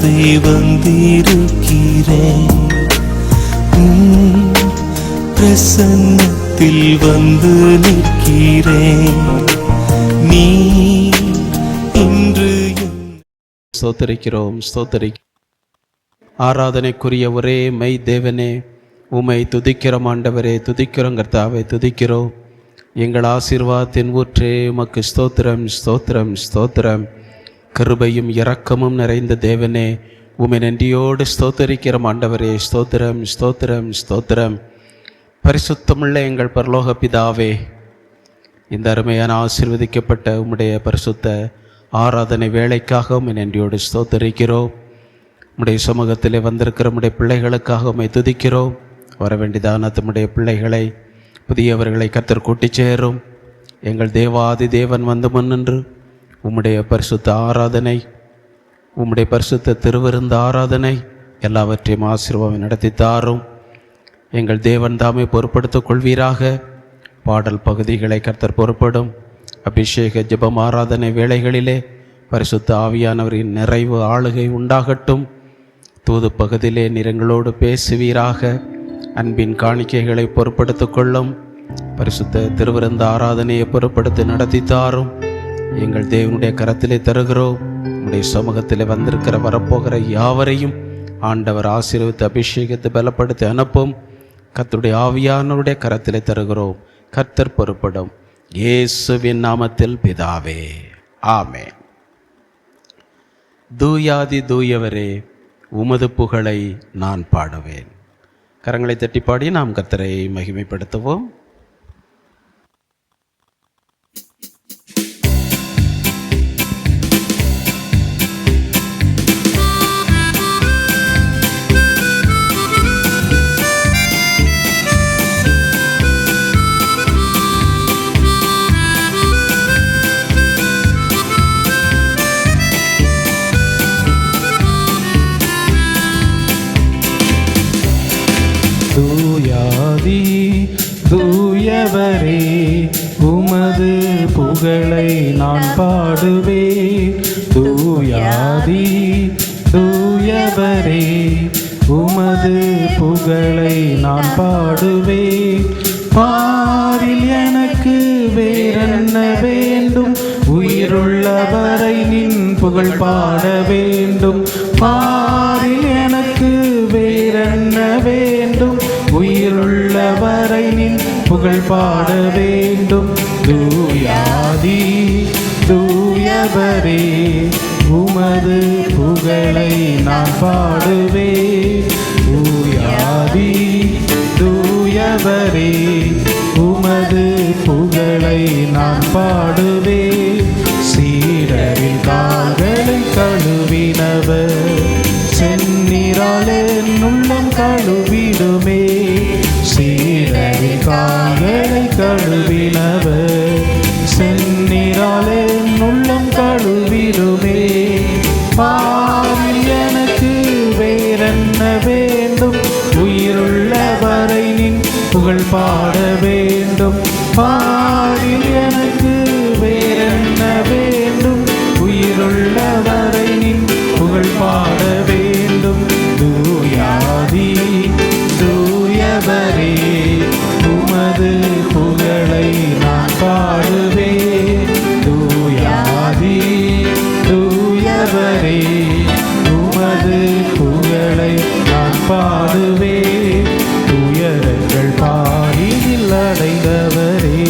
நாடி வந்திருக்கிறேன். பிரசன்னத்தில் வந்து நிற்கிறேன். நீ இன்று ஸ்தோத்திரிக்கிறோம். ஆராதனைக்குரிய ஒரே மெய் தேவனே, உம்மை துதிக்கிறோம் ஆண்டவரே, துதிக்கிறோம் கர்த்தாவே, துதிக்கிறோம். எங்கள் ஆசீர்வாதத்தின் ஊற்றே உமக்கு ஸ்தோத்திரம், ஸ்தோத்திரம், ஸ்தோத்திரம். கிருபையும் இரக்கமும் நிறைந்த தேவனே, உம்மை நன்றியோடு ஸ்தோத்தரிக்கிறோம் ஆண்டவரே, ஸ்தோத்திரம், ஸ்தோத்திரம், ஸ்தோத்திரம். பரிசுத்தமுள்ள எங்கள் பரலோக பிதாவே, இந்த அருமையான ஆசீர்வதிக்கப்பட்ட உம்முடைய பரிசுத்த ஆராதனை வேலைக்காக உம்மை நன்றியோடு ஸ்தோத்தரிக்கிறோம். உம்முடைய சமூகத்திலே வந்திருக்கிற உம்முடைய பிள்ளைகளுக்காக உம்மை துதிக்கிறோம். வர வேண்டியதான தம்முடைய பிள்ளைகளை, புதியவர்களை கர்த்தர் கூட்டிச் சேரும். எங்கள் தேவாதி தேவன் வந்து முன்னின்று உம்முடைய பரிசுத்த ஆராதனை, உம்முடைய பரிசுத்த திருவிருந்த ஆராதனை எல்லாவற்றையும் ஆசீர்வாதம் நடத்தி தாரும். எங்கள் தேவன் தாமே பொறுப்படுத்திக் கொள்வீராக. பாடல் பகுதிகளை கர்த்தர் பொறுப்படும். அபிஷேக ஜெபம் ஆராதனை வேளைகளிலே பரிசுத்த ஆவியானவரின் நிறைவு ஆளுகை உண்டாகட்டும். தூது பகுதியிலே நிறங்களோடு பேசுவீராக. அன்பின் காணிக்கைகளை பொறுப்படுத்திக் கொள்ளும். பரிசுத்த திருவிருந்த ஆராதனையை பொறுப்படுத்தி நடத்தி தாரும். எங்கள் தேவனுடைய கரத்திலே தருகிறோம். உடைய சமூகத்திலே வந்திருக்கிற வரப்போகிற யாவரையும் ஆண்டவர் ஆசீர்வதித்து அபிஷேகத்தை பலப்படுத்தி அனுப்பும். கர்த்தருடைய ஆவியானவருடைய கரத்திலே தருகிறோம். கர்த்தர் பொறுப்படும். இயேசுவின் நாமத்தில் பிதாவே, ஆமென். தூயாதி தூயவரே, உமது புகழை நான் பாடுவேன். கரங்களை தட்டி பாடி நாம் கர்த்தரை மகிமைப்படுத்துவோம். தூயாதி தூயவரே, உமது புகழை நான் பாடுவேன். தூயாதி தூயவரே, உமது புகழை நான் பாடுவேன். பாரில் எனக்கு வேறென்ன வேண்டும், உயிருள்ளவரை நின் புகழ் பாட வேண்டும். பாரில் எனக்கு வேறென்ன வேண்டும், உயிருள்ளவரை நின் புகழ் பாட வேண்டும். தூயாதி தூயவரே, உமது புகழை நான் பாடுவேன். தூயாதி தூயவரே, உமது புகழை நான் பாடுவேன். சீடரின் கால்களை கழுவினவர், செந்நிறால் என் உள்ளம் கழுவிடுமே. சீடரின் கால்களை கழுவினவர், செந்நிறால் என் உள்ளம் கழுவிடுமே. பாரில் எனக்கு வேறென்ன வேண்டும், உயிருள்ளவரை நின் புகழ் பாட வேண்டும். பாரில் எனக்கு வேறென்ன வேண்டும், உயிருள்ளவரை நின் புகழ் பாட வேண்டும். தூயாதி தூயவரே, உமது புகழை நான் பாடுவேன். தூயாதி தூயவரே, உமது புகழை நான் பாடுவேன். துயரங்கள் பாரினில் அடைந்தவரே,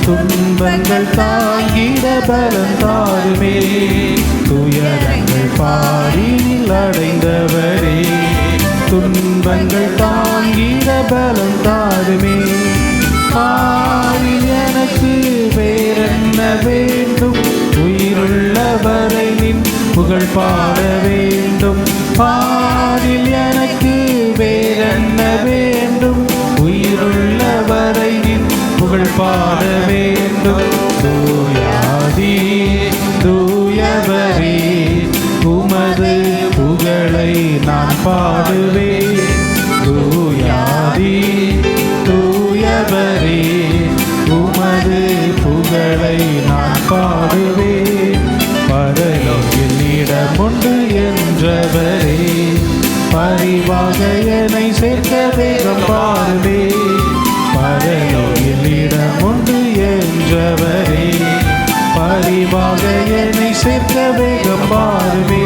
துன்பங்கள் தாங்கிட பலம் தாருமே. துயரங்கள் பாரினில் அடைந்தவரே, துன்பங்கள் தாங்கிட பலம் தாருமே. பாரில் எனக்கு வேறென்ன வேண்டும், உயிருள்ளவரை நின் புகழ் பாட வேண்டும். பாரில் எனக்கு வேறென்ன வேண்டும், உயிருள்ளவரை நின் புகழ் பாட வேண்டும். தூயாதி தூயவரே, உமது புகழை நான் பாடுவேன். தூயாதி தூயவரே, உமது புகழை நான் பாடுவேன். பரலோகில் இடமுண்டு என்றவர் வேகம் பாடுவே.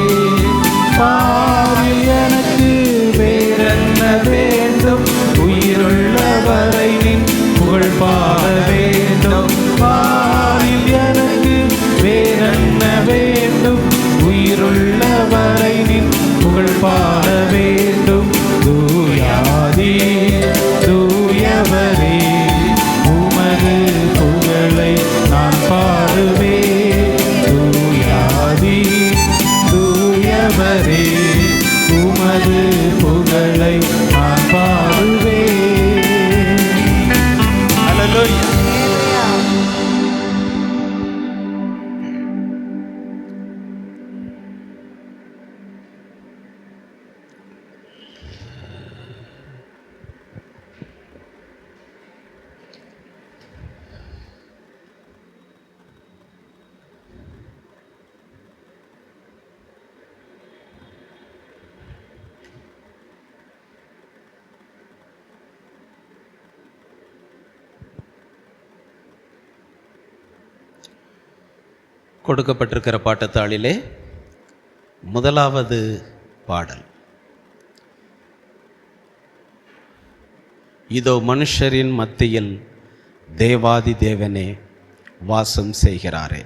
பாரில் எனக்கு வேறென்ன வேண்டும், உயிருள்ளவரை நின் புகழ் பாட வேண்டும். பாரில் எனக்கு வேறென்ன வேண்டும், உயிருள்ளவரை நின் புகழ் பாட வேண்டும். தூயாதி தூயவரே உமது புகழை நான் பாடுவேன். தூயாதி தூயவரே உமது புகழை நான் பாடுவேன். ஹல்லேலூயா. கொடுக்கப்பட்டிருக்கிற பாட்டுத்தாளிலே முதலாவது பாடல், இதோ மனுஷரின் மத்தியில் தேவாதி தேவனே வாசம் செய்கிறாரே.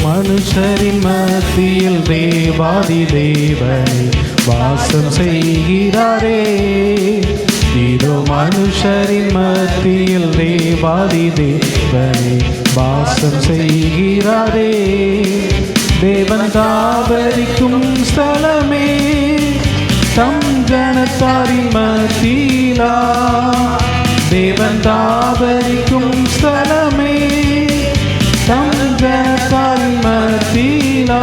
மனுஷரின் மத்தியில் தேவாதி தேவனே வாசம் செய்கிறாரே. இதோ மனுஷரின் மத்தியில் தேவாதி தேவனே வாசம் செய்கிறாரே. தேவன் தாபரிக்கும் ஸ்தலமே தம் ஜனத்தாரின் மத்தியிலா. தேவன் தாபரிக்கும் ஸ்தலமே தம் ஜனத்தாரின் மத்தியிலா.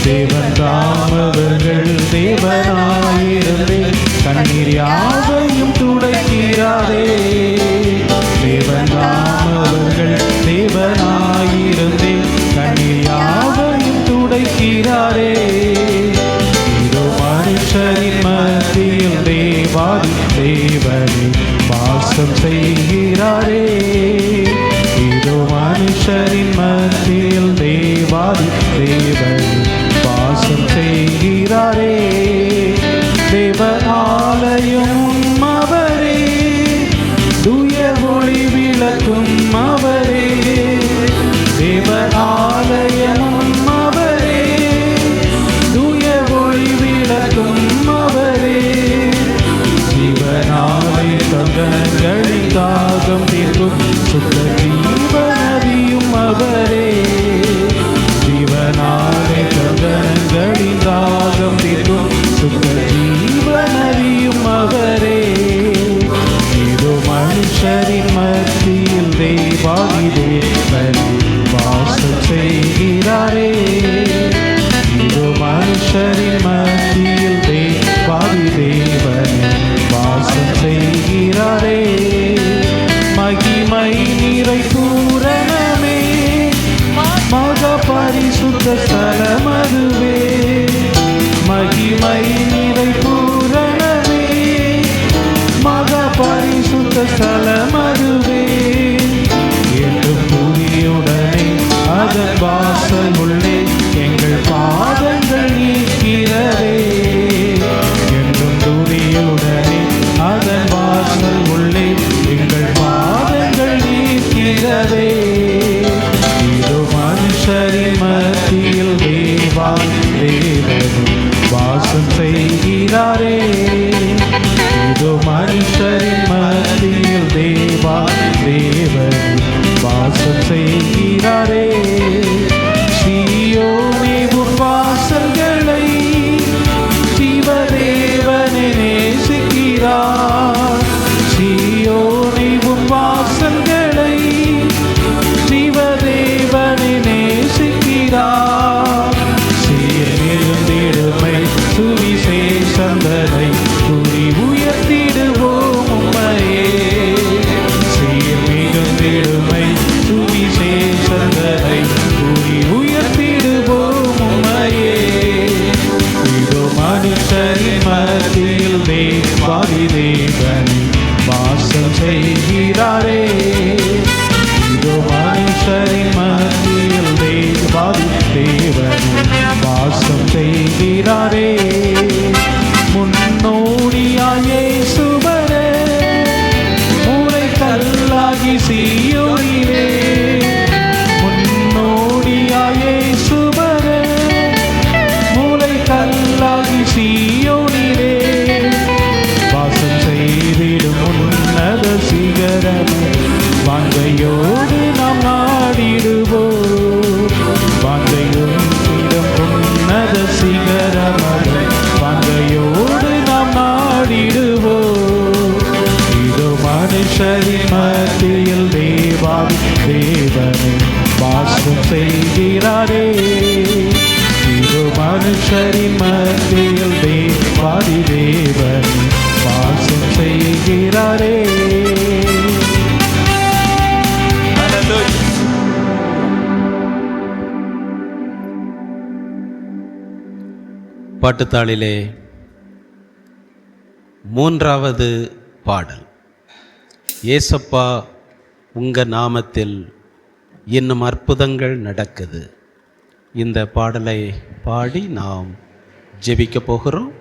தேவன் தாமவர்கள் தேவனாயிருந்து கண்ணீர் யாவையும் துடைக்கிறாரே. தேவன் தாமவர்கள் தேவனாயிருந்து கண்ணீர் யாவையும் துடைக்கிறாரே. இதோ மனுஷரின் மத்தியில் தேவாதி தேவனே வாசம் செய்கிறாரே. இதோ மனுஷரின் மத்தியில் தேவாதி தேவனே வாசம் செய்கிறாரே. தேவ ஆலயம் அவரே, தூய ஒளி விளக்கும் அவரே. தேவ ஆலயம் அவரே, தூய ஒளி விளக்கும் அவரே. ஜீவனாலை தங்கங்களின் தாகம் தீர்க்கும் சுத்த ஜீவநதியும் அவரே. ஜீவனாலை தங்கங்களின் தாகம் தீர்க்கும் சுத்த ஜீவநதியும் அவரே. இதோ மனுஷரின் மத்தியில் தேவாதி தேவனே வாசம் செய்கிறாரே. இதோ மனுஷரின் மத்தியில் தேவாதி தேவனே வாசம் செய்கிறாரே. மகிமை நிறை பூரணமே மகா பரிசுத்த ஸ்தலம் அதுவே. மகிமை நிறை பூரணமே மகா பரிசுத்த ஸ்தலம் அதுவே. என்றும் துதியுடனே அதன் வாசல் உள்ளே எங்கள் பாதங்கள் நீக்கிறதே. என்றும் துதியுடனே அதன் வாசல் உள்ளே எங்கள் பாதங்கள் நீக்கிறதே. இதோ மனுஷரின் மத்தியில் தேவாதி தேவனே வாசம் செய்கிறாரே. இதோ மனுஷரின் மத்தியில் தேவாதி தேவனே வாசம் செய்கிறாரே. சீயோனே உன் வாசல்களை சிவதேவனே நேசிக்கிறார். சீயோனே உன் வாசல்களை சிவதேவனே நேசிக்கிறார். சீயோனே மனுஷரின் மத்தியில் தேவாதி தேவன் வாசம் செய்கிறாரே. பாட்டுத்தாளிலே 3வது பாடல், ஏசப்பா உங்க நாமத்தில் இன்னும் அற்புதங்கள் நடக்குது. இந்த பாடலை பாடி நாம் ஜெபிக்க போகிறோம்.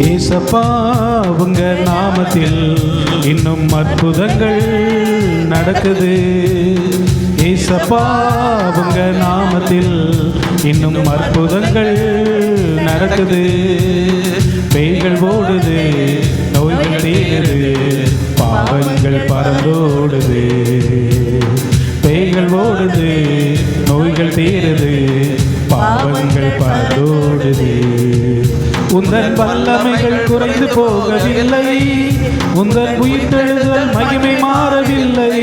ஏசப்பா உங்க நாமத்தில் இன்னும் அற்புதங்கள் நடக்குது. ஏசப்பா உங்க நாமத்தில் இன்னும் அற்புதங்கள் நடக்குது. பேய்கள் ஓடுது, நோய்கள் தீருது, பாவங்கள் பறந்தோடுது. பேய்கள் ஓடுது, நோய்கள் தீருது, பாவங்கள் பறந்தோடுது. உந்தன் வல்லமைகள் குறைந்து போகவில்லை, உந்தன் உயிர்த்தெழுதல் மகிமை மாறவில்லை.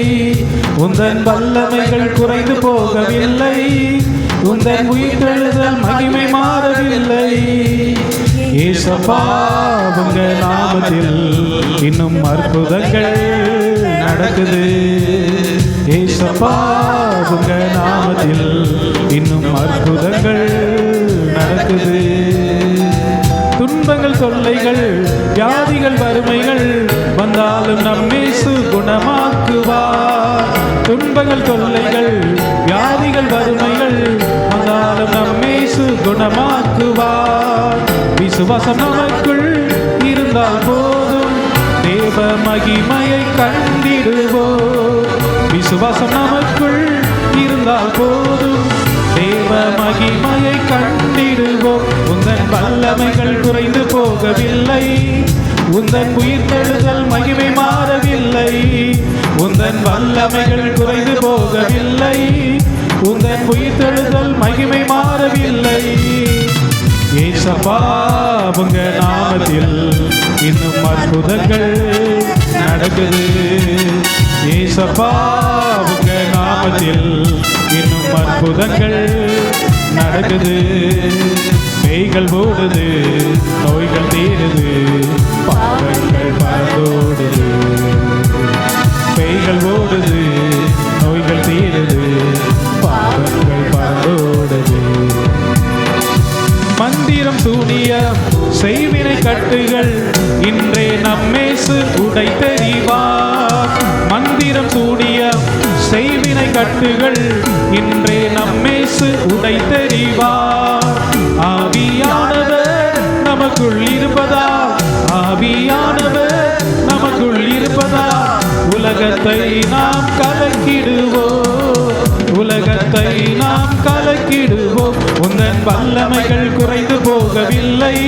உந்தன் வல்லமைகள் குறைந்து போகவில்லை, உந்தன் உயிர்த்தெழுதல் மகிமை மாறவில்லை. ஏசப்பா உங்க நாமத்தில் இன்னும் அற்புதங்கள் நடக்குது. ஏசப்பா உங்க நாமத்தில் இன்னும் அற்புதங்கள் நடக்குது. துன்பங்கள், தொல்லைகள், வியாதிகள், வறுமைகள் வந்தாலும் நம் இயேசு குணமாக்குவார். துன்பங்கள், தொல்லைகள், வியாதிகள், வறுமைகள் வந்தாலும் நம் இயேசு குணமாக்குவார். விசுவாசம் நமக்குள் இருந்தால் போதும், தேவ மகிமையை கண்டிடுவோம். விசுவாசம் நமக்குள் இருந்தால் போதும், தேவ மகிமையை கண்டிடுவோம். உந்தன் வல்லமைகள் குறைந்து போகவில்லை, உந்தன் உயிர்த்தெழுதல் மகிமை மாறவில்லை. உந்தன் வல்லமைகள் குறைந்து போகவில்லை, உந்தன் உயிர்த்தெழுதல் மகிமை மாறவில்லை. ஏசப்பா உங்க நாமத்தில் இன்னும் அற்புதங்கள் நடக்குது. ஏசப்பா உங்க நாமத்தில் இன்னும் அற்புதங்கள் நடக்குது. பேய்கள் ஓடுது, நோய்கள் தீருது, பாவங்கள் பறந்தோடுது. பேய்கள் ஓடுது, நோய்கள் தீருது, பாவங்கள் பறந்தோடுது. மந்திரம், சூனியம், செய்வினை கட்டுகள் இன்றே நம்மேசு உடை தெரிவார். மந்திரம், சூனியம், செய்வினை கட்டுகள் இன்றே நம்மேசு உடை தெரிவார். ஆவியானவர் நமக்குள் இருப்பதா, ஆவியானவர் நமக்குள் இருப்பதா, உலகத்தை நாம் கலக்கிடுவோம், உலகத்தை நாம் கலக்கிடுவோம். உந்தன் வல்லமைகள் குறைந்து போகவில்லை,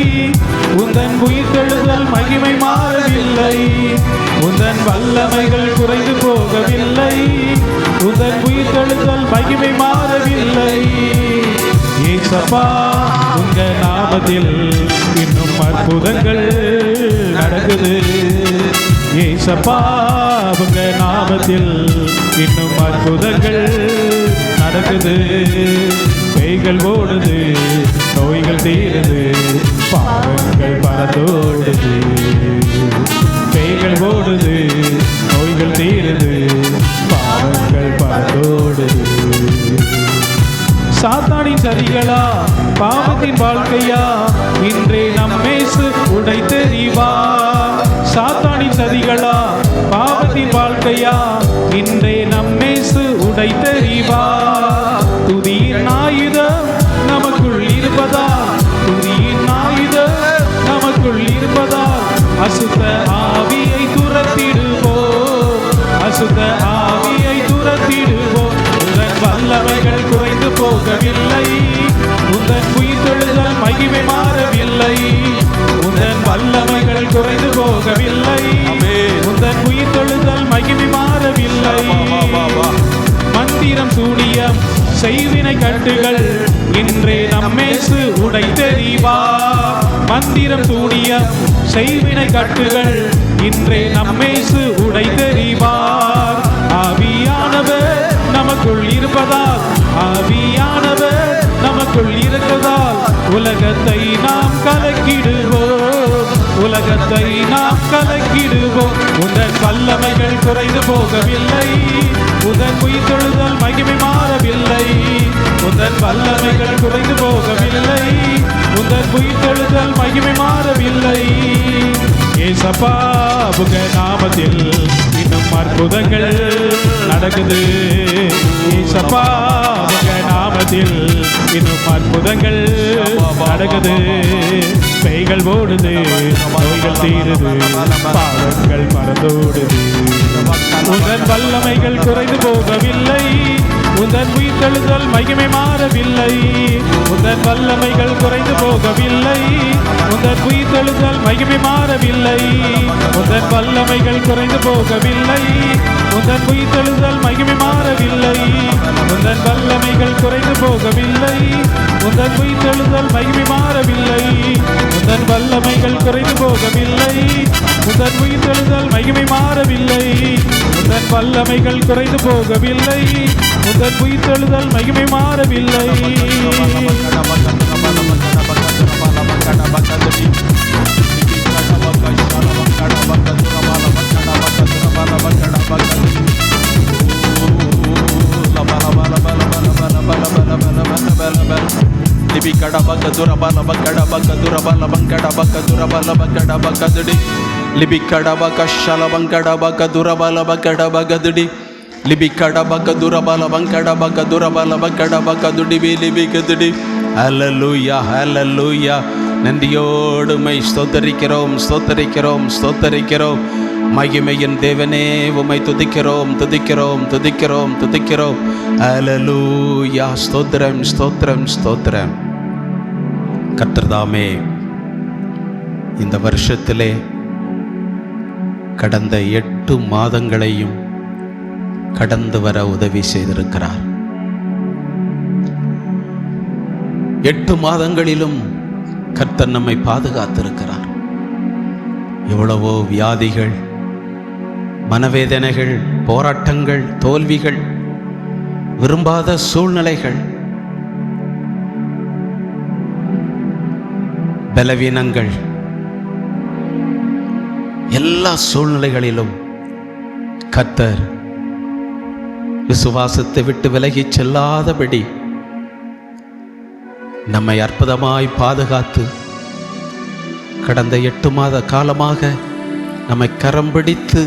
உந்தன் உயிர்த்தெழுதல் மகிமை மாறவில்லை. உந்தன் வல்லமைகள் குறைந்து போகவில்லை, உந்தன் உயிர்த்தெழுதல் மகிமை மாறவில்லை. ஏசப்பா உங்க நாமத்தில் இன்னும் அற்புதங்கள் நடக்குது. ஏசப்பா உங்க நாமத்தில் இன்னும் அற்புதங்கள் நடக்குது. பேய்கள் ஓடுது, நோய்கள் தீருது, பாவங்கள் பறந்தோடுது. பேய்கள் ஓடுது, நோய்கள் தீருது, பாவங்கள் பறந்தோடுது. சாத்தானின் சதிகளா, பாவத்தின் வாழ்க்கையா, இன்றே நம்மேசு உடை தெரிவா. சாத்தானின் சதிகளா, பாவத்தின் வாழ்க்கையா, இன்றே நம்மேசு உடை தெரிவா. துதியின் ஆயுதம் நமக்குள் இருப்பதா, துதியின் ஆயுதம் நமக்குள் இருப்பதா, அசுத்த ஆவியை துரத்திடுவோம், அசுத்த ஆவியை உந்தன் வல்லமைகள் குறைந்து போகவில்லை, உந்தன் உயிர்த்தெழுதல் மகிமை மாறவில்லை. உந்தன் வல்லமைகள் குறைந்து போகவில்லை, உந்தன் உயிர்த்தெழுதல் மகிமை மாறவில்லை. மந்திரம் சூனியம் செய்வினை கட்டுகள் இன்றே நம்மேசு உடைத்தெறிவா. மந்திரம் சூனியம் செய்வினை கட்டுகள் இன்றே நம்மேசு உடைத்தெறிவார். ஆவியானவர் நமக்குள் இருப்பதால், ஆவியானவர் நமக்குள் இருப்பதால் உலகத்தை நாம் கலக்கிடுவோம், உலகத்தை நாம் கலக்கிடுவோம். உந்தன் வல்லமைகள் குறைந்து போகவில்லை, உந்தன் உயிர்த்தெழுதல் மகிமை மாறவில்லை. உந்தன் வல்லமைகள் குறைந்து போகவில்லை, உந்தன் உயிர்த்தெழுதல் மகிமை மாறவில்லை. ஏசப்பா உங்க நாமத்தில் இன்னும் அற்புதங்கள் நடக்குது. ஏசப்பா உங்க நாமத்தில் இன்னும் அற்புதங்கள் நடக்குது. பேய்கள் ஓடுது, நோய்கள் தீருது, பாவங்கள் பறந்தோடுது. உந்தன் வல்லமைகள் குறைந்து போகவில்லை, உந்தன் உயிர்த்தெழுதல் மகிமை மாறவில்லை. உந்தன் வல்லமைகள் குறைந்து போகவில்லை, உந்தன் உயிர்த்தெழுதல் மகிமை மாறவில்லை. உந்தன் வல்லமைகள் குறைந்து போகவில்லை, உந்தன் உயிர்த்தெழுதல் மகிமை மாறவில்லை. உந்தன் வல்லமைகள் குறைந்து போகவில்லை, உந்தன் உயிர்த்தெழுதல் மகிமை மாறவில்லை. உந்தன் வல்லமைகள் குறைந்து போகவில்லை, உந்தன் உயிர்த்தெழுதல் மகிமை மாறவில்லை. உந்தன் வல்லமைகள் குறைந்து போகவில்லை, உந்தன் உயிர்த்தெழுதல் மகிமை மாறவில்லை. Libi kadabaka durabala bakadabaka durabala bankadabaka durabala bakadabaka dudi. Libi kadabaka shalabangkadabaka durabala bakadabaka dudi. Libi kadabaka durabala bankadabaka durabala bakadabaka dudi libi kadudi. Hallelujah, hallelujah. நன்றியோடு உம்மை ஸ்தோத்தரிக்கிறோம், ஸ்தோத்தரிக்கிறோம், ஸ்தோத்தரிக்கிறோம். மகிமையின் தேவனே உம்மை துதிக்கிறோம், துதிக்கிறோம், துதிக்கிறோம், துதிக்கிறோம். ஹல்லேலூயா. ஸ்தோத்திரம், ஸ்தோத்திரம், ஸ்தோத்திரம். கர்த்தர்தாமே இந்த வருஷத்திலே கடந்த 8 மாதங்களையும் கடந்து வர உதவி செய்திருக்கிறார். 8 மாதங்களிலும் கர்த்தர் நம்மை பாதுகாத்திருக்கிறார். எவ்வளவோ வியாதிகள், மனவேதனைகள், போராட்டங்கள், தோல்விகள், விரும்பாத சூழ்நிலைகள், பலவீனங்கள், எல்லா சூழ்நிலைகளிலும் கர்த்தர் விசுவாசத்தை விட்டு விலகிச் செல்லாதபடி நம்மை அற்புதமாய் பாதுகாத்து கடந்த 8 மாத காலமாக நம்மை கரம் பிடித்து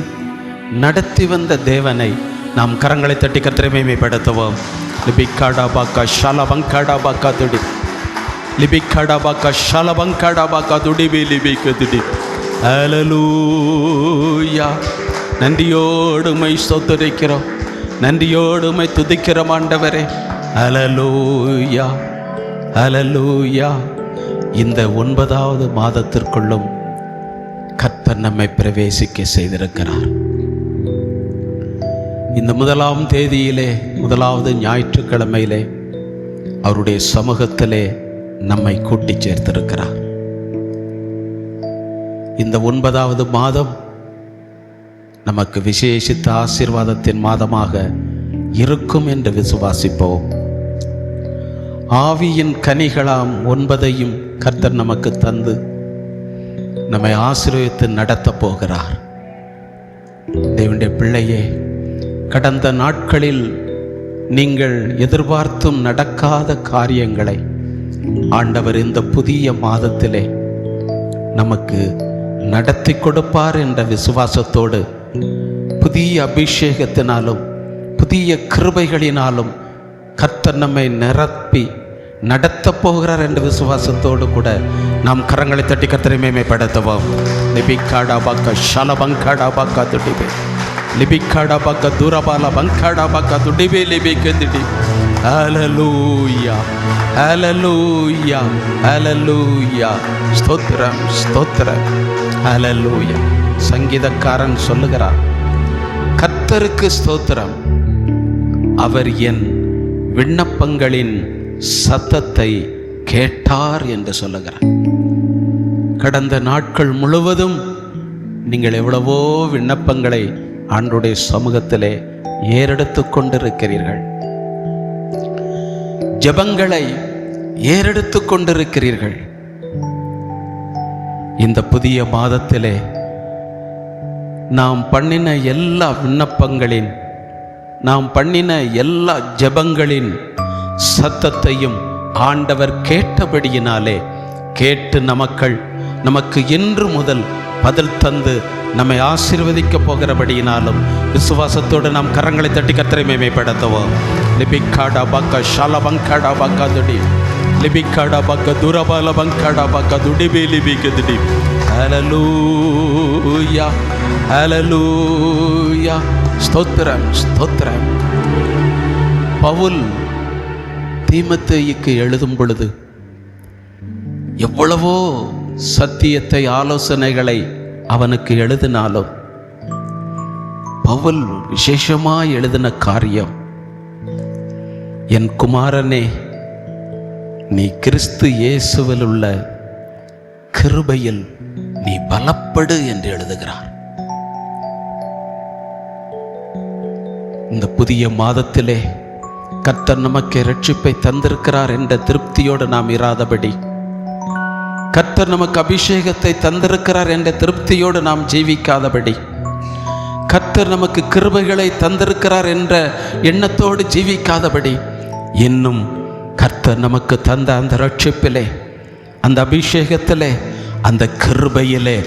நடத்தி வந்த தேவனை நாம் கரங்களை தட்டி கர்த்தரை மகிமைப்படுத்துவோம். லிபிக்காடாபாக்கா ஷாலபங்காடாபாக்கா துடி, லிபிக்காடாபாக்கா ஷாலபங்காடாபாக்கா துடிபி லிபிக்கு துடி. ஹல்லேலூயா. நன்றியோடு உம்மை ஸ்தோத்திரிக்கிறோம், நன்றியோடு உம்மை துதிக்கிறோம் ஆண்டவரே. ஹல்லேலூயா, ஹல்லேலூயா. இந்த 9வது மாதத்திற்குள்ளும் கர்த்தர் நம்மை பிரவேசிக்க செய்திருக்கிறார். இந்த 1ஆம் தேதியிலே, 1வது ஞாயிற்றுக்கிழமையிலே அவருடைய சமூகத்திலே நம்மை கூட்டி சேர்த்திருக்கிறார். இந்த 9வது மாதம் நமக்கு விசேஷித்த ஆசீர்வாதத்தின் மாதமாக இருக்கும் என்று விசுவாசிப்போம். ஆவியின் கனிகளாம் 9ஐயும் கர்த்தர் நமக்கு தந்து நம்மை ஆசீர்வதித்து நடத்த போகிறார். தேவனுடைய பிள்ளையே, கடந்த நாட்களில் நீங்கள் எதிர்பார்த்தும் நடக்காத காரியங்களை ஆண்டவர் இந்த புதிய மாதத்திலே நமக்கு நடத்தி கொடுப்பார் என்ற விசுவாசத்தோடு, புதிய அபிஷேகத்தினாலும் புதிய கிருபைகளினாலும் கர்த்தர் நம்மை நிரப்பி நடத்த போகிறார் என்ற விசுவாசத்தோடு கூட நாம் கரங்களை தட்டி கர்த்தரை மேன்மைப்படுத்துவோம். லிபிக்காடாபாக்கா ஷாலபங்காடாபாக்கா துடிபே, லிபிக்காடா பக்க தூரபால பங்காடா பக்க துடிபே லிபிக்கதிடி. ஹல்லேலூயா, ஹல்லேலூயா, ஹல்லேலூயா. ஸ்தோத்திரம், ஸ்தோத்திரம், ஹல்லேலூயா. சங்கீதக்காரன் சொல்லுகிறார், கர்த்தருக்கு ஸ்தோத்திரம், அவர் என் விண்ணப்பங்களின் சத்தத்தை கேட்டார் என்று சொல்லுகிறார். கடந்த நாட்கள் முழுவதும் நீங்கள் எவ்வளவோ விண்ணப்பங்களை ஆண்டவருடைய சமூகத்திலே ஏறெடுத்து கொண்டிருக்கிறீர்கள், ஜெபங்களை ஏறெடுத்து கொண்டிருக்கிறீர்கள். இந்த புதிய மாதத்திலே நாம் பண்ணின எல்லா விண்ணப்பங்களின், நாம் பண்ணின எல்லா ஜெபங்களின் சத்தத்தையும் ஆண்டவர் கேட்டபடியினாலே, கேட்டு நமக்கு இன்று முதல் பதில் தந்து நம்மை ஆசீர்வதிக்க போகிறபடியினாலும் விசுவாசத்தோடு நாம் கரங்களை தட்டி கர்த்தரை மேன்மைப்படுத்துவோம். லிபிக்காடா பக்க ஷால பங்காடா பக்கா துடி, லிபிக்காடா பக்க துரபால பங்காடா பக்கா துடிபே லிபிக்கதுடி. ஹல்லேலூயா, ஹல்லேலூயா. ஸ்தோத்திரம், ஸ்தோத்திரம். பவுல் தீமோத்தேயுக்கு எழுதும் பொழுது எவ்வளவோ சத்தியத்தை, ஆலோசனைகளை அவனுக்கு எழுதினாலும் பவுல் விசேஷமாய் எழுதின காரியம், என் குமாரனே, நீ கிறிஸ்து இயேசுவில் உள்ள கிருபையில் நீ பலப்படு என்று எழுதுகிறார். இந்த புதிய மாதத்திலே கர்த்தர் நமக்கு இரட்சிப்பை தந்திருக்கிறார் என்ற திருப்தியோடு நாம் இராதபடி, கர்த்தர் நமக்கு அபிஷேகத்தை தந்திருக்கிறார் என்ற திருப்தியோடு நாம் ஜீவிக்காதபடி, கர்த்தர் நமக்கு கிருபைகளை தந்திருக்கிறார் என்ற எண்ணத்தோடு ஜீவிக்காதபடி, இன்னும் கர்த்தர் நமக்கு தந்த அந்த இரட்சிப்பிலே, அந்த அபிஷேகத்திலே, அந்த கிருபையிலே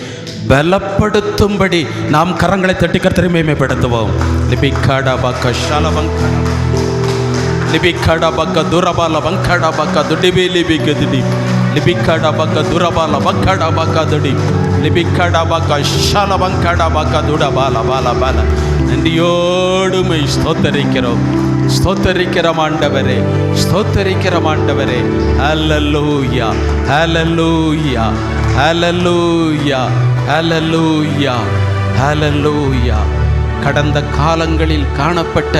பலப்படுத்தும்படி நாம் கரங்களை தட்டி கர்த்தரை மேன்மைப்படுத்துவோம். லிபிக்காடா பக்க ஷாலபங்க, லிபிக்காடா பக்க துரபால பங்காடா பக்க துடிபே லிபிக்கதுடி, லிபிக்காடா பக்க துரபால பங்காடா பக்க துடி, லிபிக்காடா பக்க ஷாலபங்காடா பக்க துடபால பால பால. நன்றியோடுமை ஸ்தோத்தரிக்கிறோம், ஸ்தோத்தரிக்கிறோம் ஆண்டவரே, ஸ்தோத்தரிக்கிறோம் ஆண்டவரே. ஹல்லேலூயா, ஹல்லேலூயா, ஹல்லேலூயா, ஹல்லேலூயா, ஹல்லேலூயா. கடந்த காலங்களில் காணப்பட்ட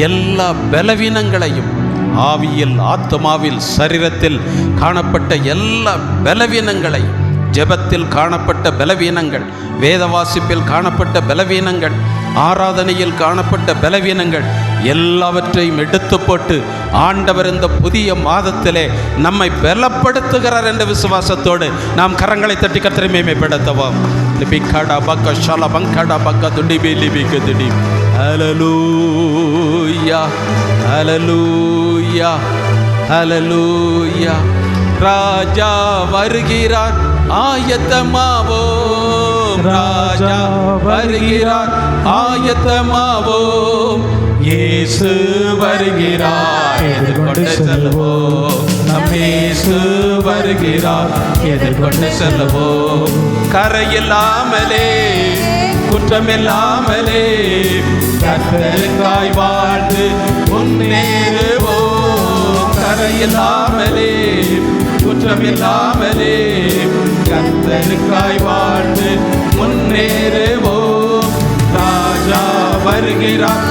எல்லா பலவீனங்களையும், ஆவியில், ஆத்மாவில், சரீரத்தில் காணப்பட்ட எல்லா பலவீனங்களையும், ஜெபத்தில் காணப்பட்ட பலவீனங்கள், வேத வாசிப்பில் காணப்பட்ட பலவீனங்கள், ஆராதனையில் காணப்பட்ட பலவீனங்கள் எல்லாவற்றையும் எடுத்து போட்டு ஆண்டவர் இந்த புதிய மாதத்திலே நம்மை பலப்படுத்துகிறார் என்ற விசுவாசத்தோடு நாம் கரங்களை தட்டி கர்த்தரை மேன்மைப்படுத்துவோம். லிபிக்காடா பக்க ஷால பங்காடா பக்க துடிபே லிபிக்கதுடி. ஹல்லேலூயா, ஹல்லேலூயா, ஹல்லேலூயா. ராஜா வருகிறார், ஆயத்தமாவோம், ராஜா வருகிறார், ஆயத்தமாவோம். இயேசு வருகிறார், எதிர்கொண்டு செல்வோம். நம் இயேசு வருகிறார், எதிர்கொண்டு செல்வோம். கரையில்லாமலே, குற்றமில்லாமலே, கர்த்தருக்காய் வாழ்ந்து முன்னேறுவோம். கரையில்லாமலே, குற்றமில்லாமலே, கர்த்தருக்காய் வாழ்ந்து முன்னேறுவோம். ராஜா வருகிறார்,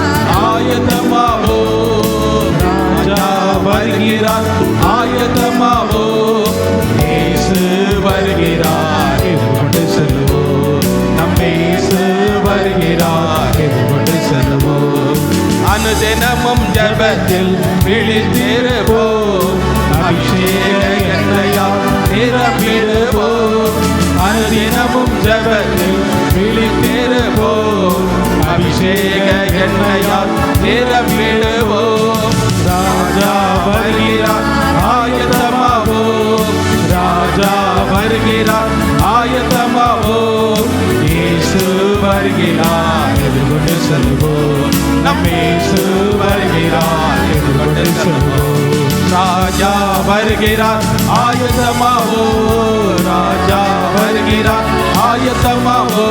ஆயத்தமாவோம், ராஜா வருகிறார், ஆயத்தமாவோம். இயேசு வருகிறார், எதிர்கொண்டு செல்வோம். நம் இயேசு வருகிறார், எதிர்கொண்டு செல்வோம். அனுதினமும் ஜெபத்தில் விழித்திருப்போம், அபிஷேக எண்ணெயால் நிரம்பிடுவோம். அனுதினமும் ஜெபத்தில் விழித்திருப்போம், அபிஷேக எண்ணெயால் நிரம்பிடுவோம். ராஜா வருகிறார், ஆயத்தமாவோம், ராஜா வருகிறார், ஆயத்தமாவோம். இயேசு வருகிறார், எதிர்கொண்டு செல்வோம். நம் இயேசு வருகிறார், எதிர்கொண்டு செல்வோம். ராஜா வருகிறார், ஆயத்தமாவோம், ராஜா வருகிறார், ஆயத்தமாவோ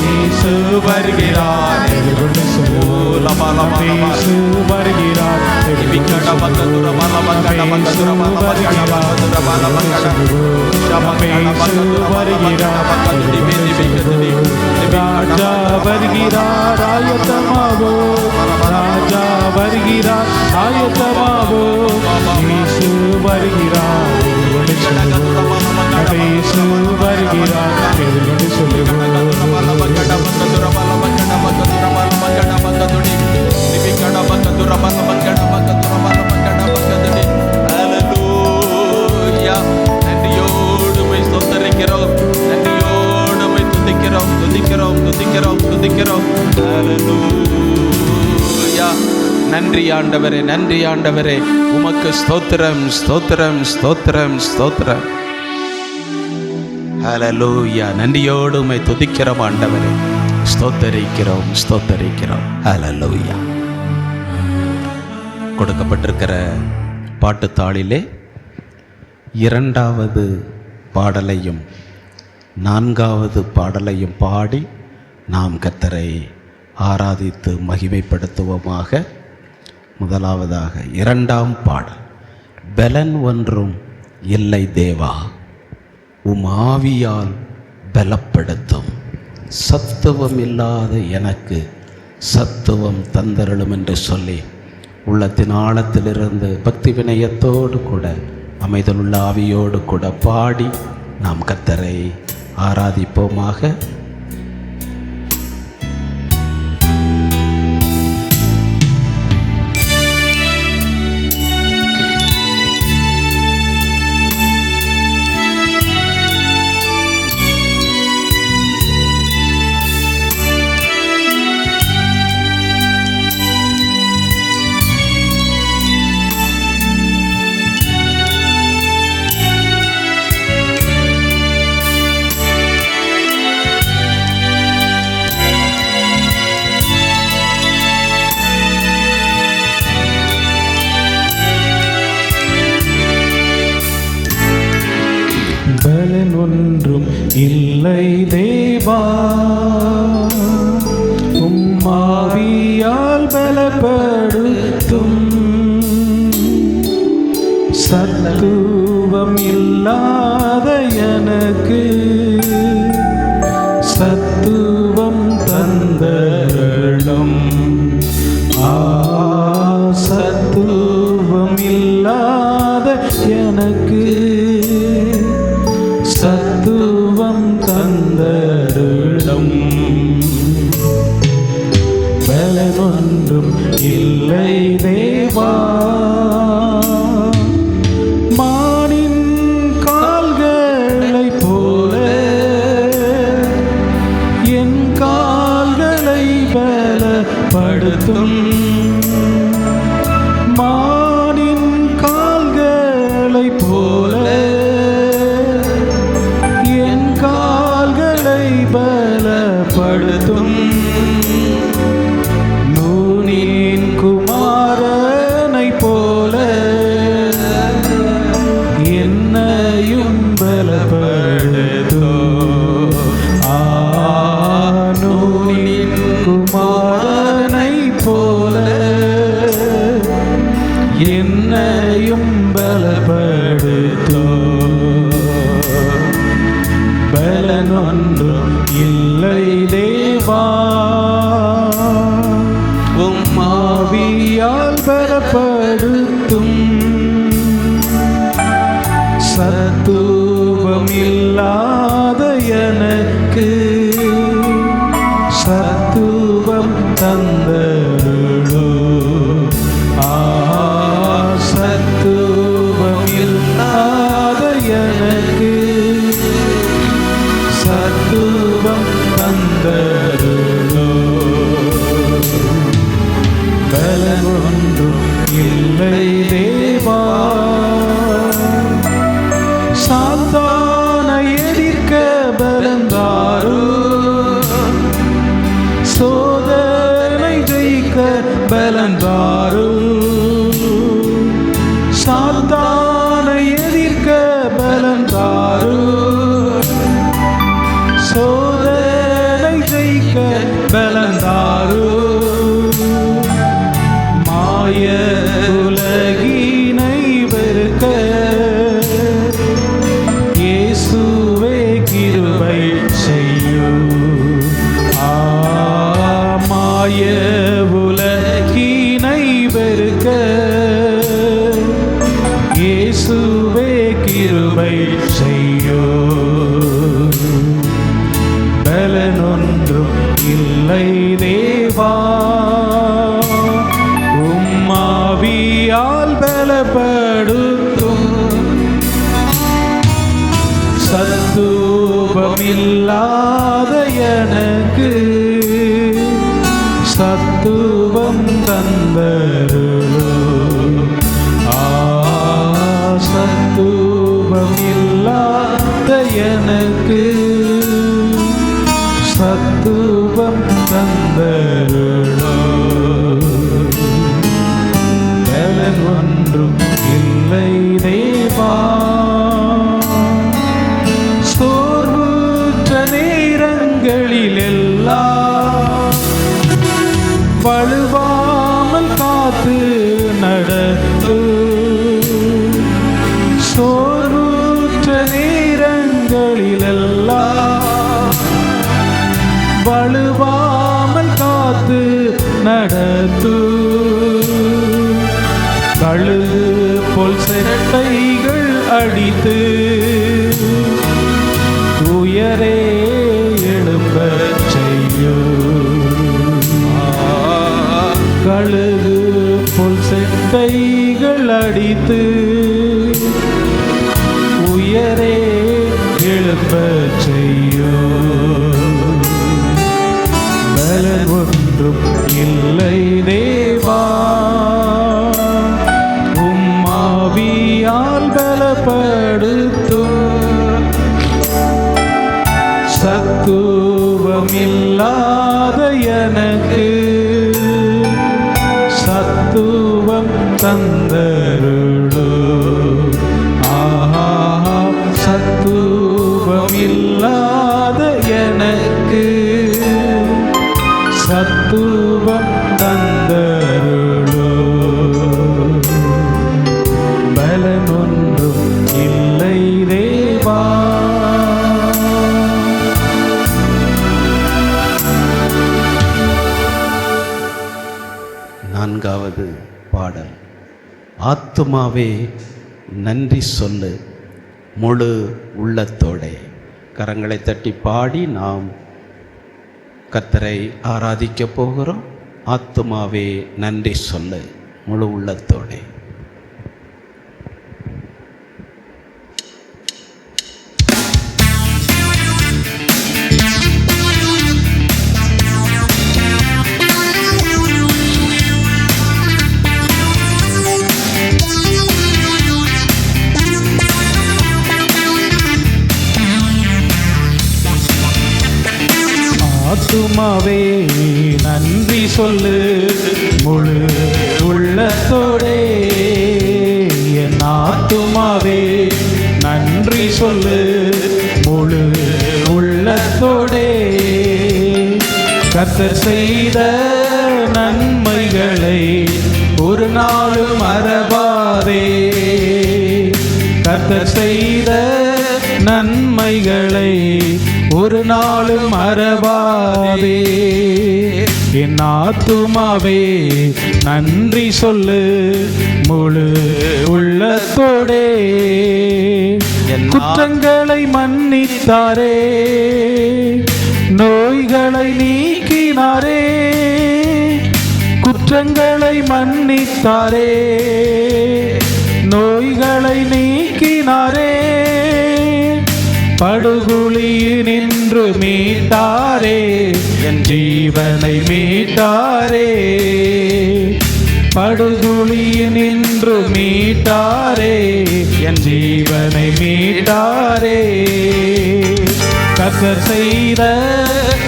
இயேசு வருகிறார் எதிர்கொண்டு செல்வோம் இயேசு வருகிறார் ராஜா வருகிறார் ஆயத்தமாவோ ராஜா வருகிறார் ஆயத்தமாவோ இயேசு வருகிறார் இயேசு வருகிறார் எதிர்கொண்டு செல்வோம் நன்றி ஆண்டவரே, நன்றி ஆண்டவரே, உமக்கு ஸ்தோத்திரம் ஸ்தோத்திரம் ஸ்தோத்திரம் ஸ்தோத்திரம். ஹல்லேலூயா. நன்றியோடு உம்மை துதிக்கிறோம் ஆண்டவரே, ஸ்தோத்தரிக்கிறோம் ஸ்தோத்தரிக்கிறோம். ஹல்லேலூயா. கொடுக்கப்பட்டிருக்கிற பாட்டுத்தாளிலே 2வது பாடலையும் 4வது பாடலையும் பாடி நாம் கர்த்தரை ஆராதித்து மகிமைப்படுத்துவோமாக. முதலாவதாக 2ஆம் பாடல். பலன் ஒன்றும் இல்லை தேவா, உம் ஆவியால் பலப்படுத்தும், சத்துவம் இல்லாத எனக்கு சத்துவம் தந்தருளும் என்று சொல்லி உள்ளத்தின் ஆழத்திலிருந்து பக்தி வினயத்தோடு கூட அமைதலுள்ள ஆவியோடு கூட பாடி நாம் கர்த்தரை ஆராதிப்போமாக. பலன் ஒன்றும் இல்லை தேவா, உம் ஆவியால் பலப்படுத்தும், சத்துவம் இல்லாத எனக்கு சத்துவம் தந்தருளும், சத்துவம் இல்லாத எனக்கு சத்துவம் தந்தருளும். பலனொன்றும் இல்லை தேவா, மானின் கால்களைப் போல என் கால்களை பலப்படுத்தும், மானின் கால்களைப் போல பலப்படுத்தும், நூனின் குமாரனை போல என்னையும் பலப்படுத்தும், நூனின் குமாரனை போல என்னையும் பலப்படுத்தும். பலனொன்றும் இல்லை தேவா, உம் ஆவியால் பலப்படுத்தும், சத்துவம் இல்லாத எனக்கு சத்துவம் தந்தருளும், சத்துவம் இல்லாத எனக்கு சத்துவம் தந்தருளும். பலன் ஒன்றும் இல்லை தேவா, சாத்தானை எதிர்க்க பலன் தாரும், சோதனை ஜெயிக்க பலன் தாரும், சாத்தானை எதிர்க்க பலன் தாரும், மாய உலகினை வெறுக்க இயேசுவே கிருபை செய்யும். மாய உலகினை வெறுக்க இயேசுவே கிருபை செய்யும். பலனொன்றும் இல்லை தேவா, உம்மாவியால் பலப்படுத்தும். சத்துவமில்லாத எனக்கு சத்துவம் தந்தருளும். சத்துவமில்லாத எனக்கு சத்துவம் தந்தருளும். பலன் ஒன்றும் இல்லை தேவா, சோர்வுற்ற நேரங்களில் எல்லாம் வழுவாமல் காத்து நடத்து. சோர்வுற்ற நேரங்களிலெல்லாம் வழுவாமல் காத்து நடத்து. கழுகு போல் செட்டைகள் அடித்து உயரே எழும்பச் செய்யும். கழுகு போல் செட்டைகள் அடித்து உயரே எழும்பச் செய்யும். பலன் ஒன்றும் இல்லை தேவா, உம்மாவியால் பலப்படுத்தும். சத்துவமில்லாத எனக்கு சத்துவம் தந்தருளும். சத்துவமில்லாத எனக்கு சத்துவம் தந்தருளும். பலன் ஒன்றும் இல்லை தேவா. நான்காவது பாடல். ஆத்துமாவே நன்றி சொல்லு முழு உள்ளத்தோடே. கரங்களை தட்டி பாடி நாம் கர்த்தரை ஆராதிக்கப் போகிறோம். ஆத்துமாவே நன்றி சொல்லு முழு உள்ளத்தோடே. ஆத்துமாவே நன்றி சொல்லு முழு உள்ளத்தோடே. என் ஆத்துமாவே நன்றி சொல்லு முழு உள்ளத்தோடே. கர்த்தர் செய்த நன்மைகளை ஒரு நாளும் மறவாதே. கர்த்தர் செய்த நன்மைகளை ஒரு நாளும் மறவாதே. என் ஆத்துமாவே நன்றி சொல்லு முழு உள்ளத்தோடே. குற்றங்களை மன்னித்தாரே, நோய்களை நீக்கினாரே. குற்றங்களை மன்னித்தாரே, நோய்களை நீக்கினாரே. படுகுழியினின்று மீட்டாரே, என் ஜீவனை மீட்டாரே. படுகுழியினின்று மீட்டாரே, என் ஜீவனை மீட்டாரே. கர்த்தர் செய்த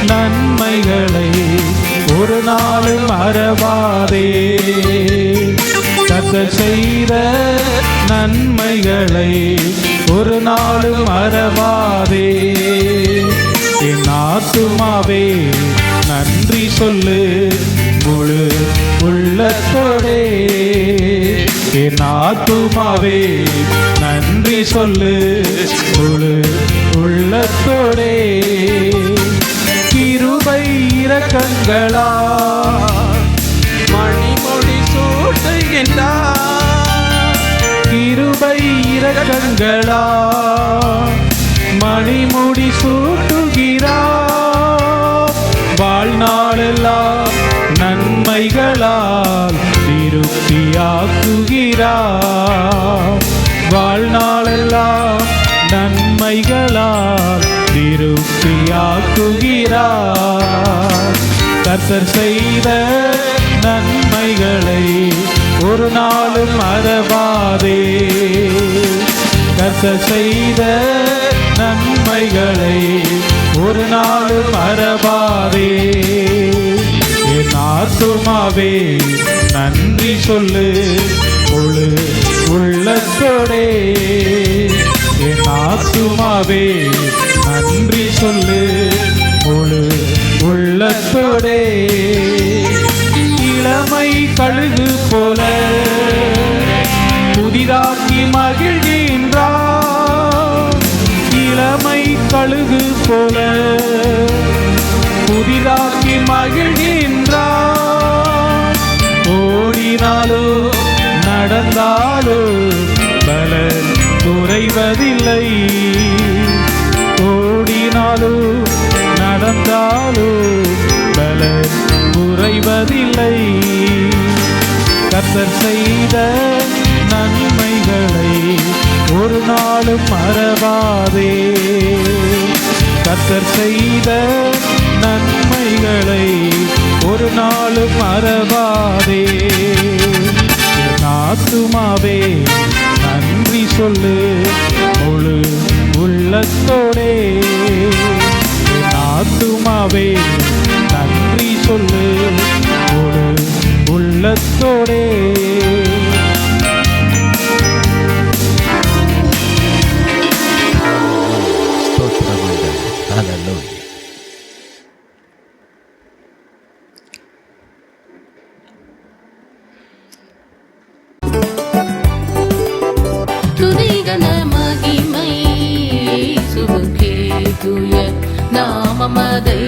நன்மைகளை ஒரு நாளும் மறவாதே. கர்த்தர் செய்த நன்மைகளை ஒரு நாளும் மறவாதே. என் ஆத்துமாவே நன்றி சொல்லு முழு உள்ளத்தோடே. என் ஆத்துமாவே நன்றி சொல்லு முழு உள்ளத்தோடே. கிருபை இரக்கங்களா மணிமொழி சூட்டுகின்றார். கிருபை இரக்கங்களா மணிமுடி சூட்டுகிறார். வாழ்நாளெல்லாம் நன்மைகளால் திருப்தியாக்குகிறார். வாழ்நாளெல்லாம் நன்மைகளால் திருப்தியாக்குகிறார். கர்த்தர் செய்த நன்மைகளை ஒரு நாளும் மறவாதே. கர்த்தர் செய்த நன்மைகளை ஒரு நாளும் மறவாதே. என் ஆத்துமாவே நன்றி சொல்லு முழு உள்ளத்தோடே. என் ஆத்துமாவே நன்றி சொல்லு முழு உள்ளத்தோடே. இளமை கழுகு போல புதிதாக்கி மகிழ்கின்றார். இளமை கழுகு போல புதிதாக்கி மகிழ்கின்றார். ஓடினாலோ நடந்தாலோ பலன் குறைவதில்லை. ஓடினாலோ நடந்தாலோ பலன் குறைவதில்லை. கர்த்தர் செய்த நன்மைகளை ஒரு நாளும் மறவாதே. கர்த்தர் செய்த நன்மைகளை ஒரு நாளும் மறவாதே. என் ஆத்துமாவே நன்றி சொல்லு முழு உள்ளத்தோடே. என் ஆத்துமாவே நன்றி சொல்லு முழு உள்ளத்தோடே. துதிகன மகிமை இயேசுவுக்கே தூய நாமமதை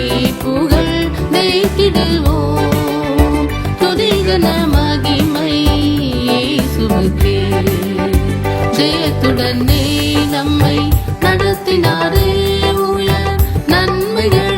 புகழ் தேக்கிடுவோம். துதிகன மகிமை இயேசுவுக்கே. ஜெயத்துடனே நம்மை நடத்தினாரே உயர் நன்மைகள்